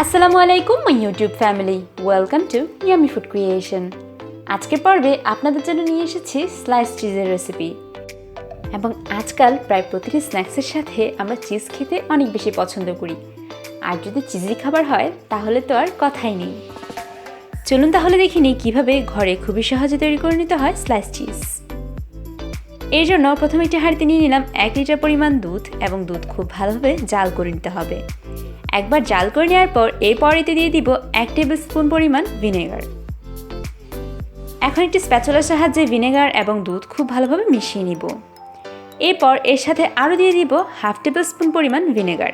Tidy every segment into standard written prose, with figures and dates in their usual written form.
আসসালামু আলাইকুম my YouTube family, welcome to yummy food creation. আজকের পর্বে আপনাদের জন্য নিয়ে এসেছি স্লাইস চিজের রেসিপি। এবং আজকাল প্রায় প্রতিটি স্ন্যাক্সের সাথে আমরা চিজ খেতে অনেক বেশি পছন্দ করি, আর যদি চিজি খাবার হয় তাহলে তো আর কথাই নেই। চলুন তাহলে দেখি নিই কীভাবে ঘরে খুবই সহজে তৈরি করে নিতে হয় স্লাইস চিজ। এর জন্য প্রথমে একটি হাঁড়িতে নিয়ে নিলাম 1 লিটার পরিমাণ দুধ, এবং দুধ খুব ভালোভাবে জাল করে নিতে হবে। একবার জাল করে নেওয়ার পর এতে দিয়ে দিব 1 টেবিল স্পুন পরিমাণ ভিনেগার। এখন একটি স্প্যাচুলার সাহায্যে ভিনেগার এবং দুধ খুব ভালোভাবে মিশিয়ে নিব। এরপর এর সাথে আরও দিয়ে দিব 1/2 টেবিল স্পুন পরিমাণ ভিনেগার।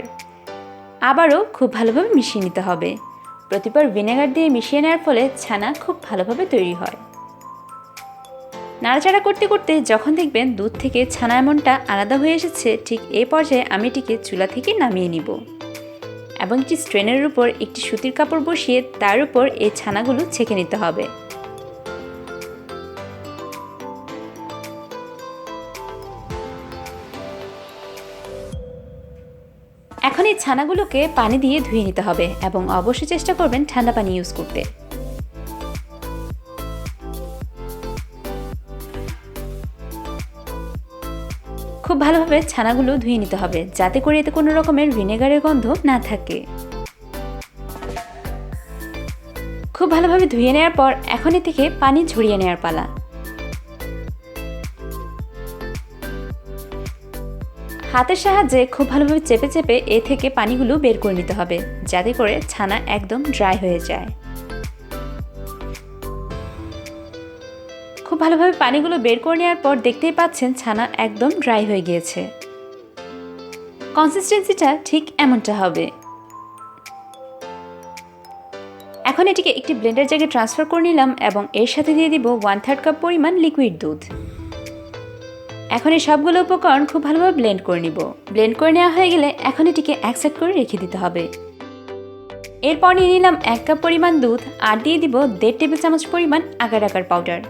আবারও খুব ভালোভাবে মিশিয়ে নিতে হবে। প্রতিবার ভিনেগার দিয়ে মিশিয়ে নেওয়ার ফলে ছানা খুব ভালোভাবে তৈরি হয়। নাড়াচাড়া করতে করতে যখন দেখবেন দুধ থেকে ছানা এমনটা আলাদা হয়ে এসেছে, ঠিক এই পর্যায়ে আমি এটিকে চুলা থেকে নামিয়ে নিব এবং একটি স্ট্রেনের উপর একটি সুতির কাপড় বসিয়ে তার উপর এই ছানাগুলো ছেঁকে নিতে হবে। এখন এই ছানাগুলোকে পানি দিয়ে ধুয়ে নিতে হবে এবং অবশ্যই চেষ্টা করবেন ঠান্ডা পানি ইউজ করতে। খুব ভালোভাবে ছানাগুলো ধুয়ে নিতে হবে, যাতে করে এতে কোনো রকমের ভিনেগারের গন্ধ না থাকে। খুব ভালোভাবে ধুয়ে নেওয়ার পর এখন এ থেকে পানি ঝরিয়ে নেওয়ার পালা। হাতের সাহায্যে খুব ভালোভাবে চেপে চেপে এ থেকে পানিগুলো বের করে নিতে হবে, যাতে করে ছানা একদম ড্রাই হয়ে যায়। খুব ভালোভাবে পানিগুলো বের করে নেওয়ার পর দেখতেই পাচ্ছেন ছানা একদম ড্রাই হয়ে গিয়েছে। কনসিস্টেন্সিটা ঠিক এমনটা হবে। এখন এটিকে একটি ব্লেন্ডার জায়গায় ট্রান্সফার করে নিলাম এবং এর সাথে দিয়ে দিব 1/3 কাপ পরিমাণ লিকুইড দুধ। এখন এই সবগুলো উপকরণ খুব ভালোভাবে ব্লেন্ড করে নিব। ব্লেন্ড করে নেওয়া হয়ে গেলে এখন এটিকে এক সাইড করে রেখে দিতে হবে। এরপর নিয়ে নিলাম 1 কাপ পরিমাণ দুধ আর দিয়ে দিব 1.5 টেবিল চামচ পরিমাণ আগার আগার পাউডার।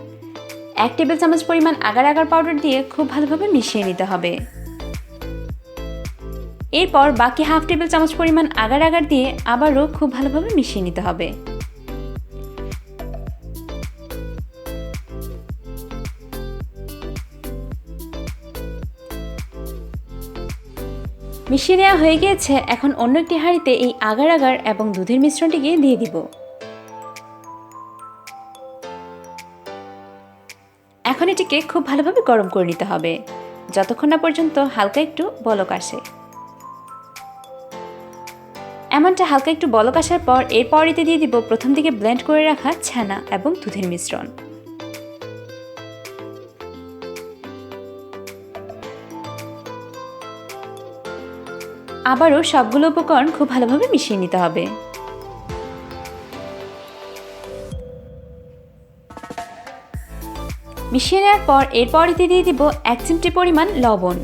1 টেবিল চামচ পরিমাণ আগার আগার পাউডার দিয়ে খুব ভালোভাবে মিশিয়ে নিতে হবে। এরপর বাকি 1/2 টেবিল চামচ পরিমাণ আগার আগার দিয়ে আবারও খুব ভালোভাবে মিশিয়ে নিতে হবে। মিশিয়ে নেওয়া হয়ে গিয়েছে। এখন অন্য একটি হাঁড়িতে এই আগার আগার এবং দুধের মিশ্রণটিকে দিয়ে দিব। এখন এটিকে খুব ভালোভাবে গরম করে নিতে হবে, যতক্ষণ না পর্যন্ত হালকা একটু বলক আসে। এমনটা হালকা একটু বলক আসার পর এরপর এতে দিয়ে দিব প্রথম দিকে ব্লেন্ড করে রাখা ছানা এবং দুধের মিশ্রণ। আবারও সবগুলো উপকরণ খুব ভালোভাবে মিশিয়ে নিতে হবে। মিশিয়ে নেওয়ার পর এরপর এতে দিয়ে দিব 1 চিমটি পরিমাণ লবণ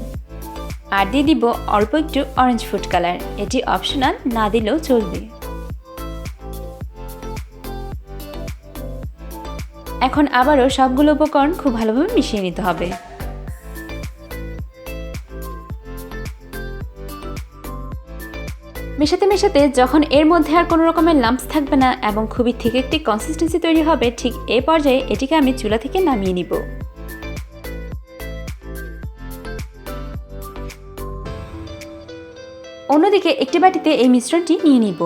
আর দিয়ে দিব অল্প একটু অরেঞ্জ ফুড কালার। এটি অপশনাল, না দিলেও চলবে। এখন আবারও সবগুলো উপকরণ খুব ভালোভাবে মিশিয়ে নিতে হবে। মেশাতে মেশাতে যখন এর মধ্যে আর কোনো রকমের লাম্পস থাকবে না এবং খুবই ঠিক একটি কনসিস্টেন্সি তৈরি হবে, ঠিক এই পর্যায়ে এটিকে আমি চুলা থেকে নামিয়ে নিব। অন্যদিকে একটি বাটিতে এই মিশ্রণটি নিয়ে নিব।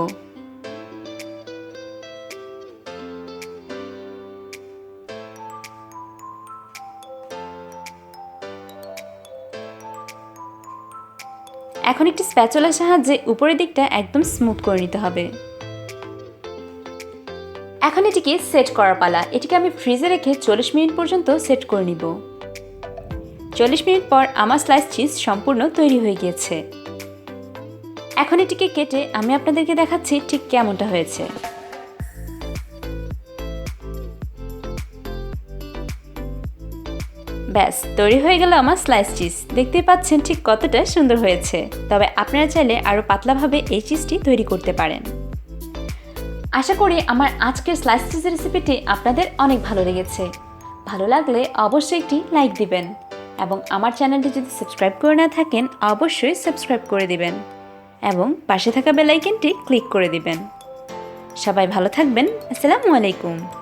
এখন একটি স্প্যাচুলার সাহায্যে উপরের দিকটা একদম স্মুথ করে নিতে হবে। এখন এটিকে সেট করার পালা। এটিকে আমি ফ্রিজে রেখে 40 মিনিট পর্যন্ত সেট করে নিব। 40 মিনিট পর আমার স্লাইস চিজ সম্পূর্ণ তৈরি হয়ে গিয়েছে। এখন এটিকে কেটে আমি আপনাদেরকে দেখাচ্ছি ঠিক কেমনটা হয়েছে। ব্যাস, তৈরি হয়ে গেল আমার স্লাইস চিজ। দেখতেই পাচ্ছেন ঠিক কতটা সুন্দর হয়েছে। তবে আপনারা চাইলে আরও পাতলাভাবে এই চিজটি তৈরি করতে পারেন। আশা করি আমার আজকের স্লাইস চিজের রেসিপিটি আপনাদের অনেক ভালো লেগেছে। ভালো লাগলে অবশ্যই একটি লাইক দিবেন এবং আমার চ্যানেলটি যদি সাবস্ক্রাইব করে না থাকেন অবশ্যই সাবস্ক্রাইব করে দিবেন এবং পাশে থাকা বেল আইকনটি ক্লিক করে দিবেন। সবাই ভালো থাকবেন। আসসালামু আলাইকুম।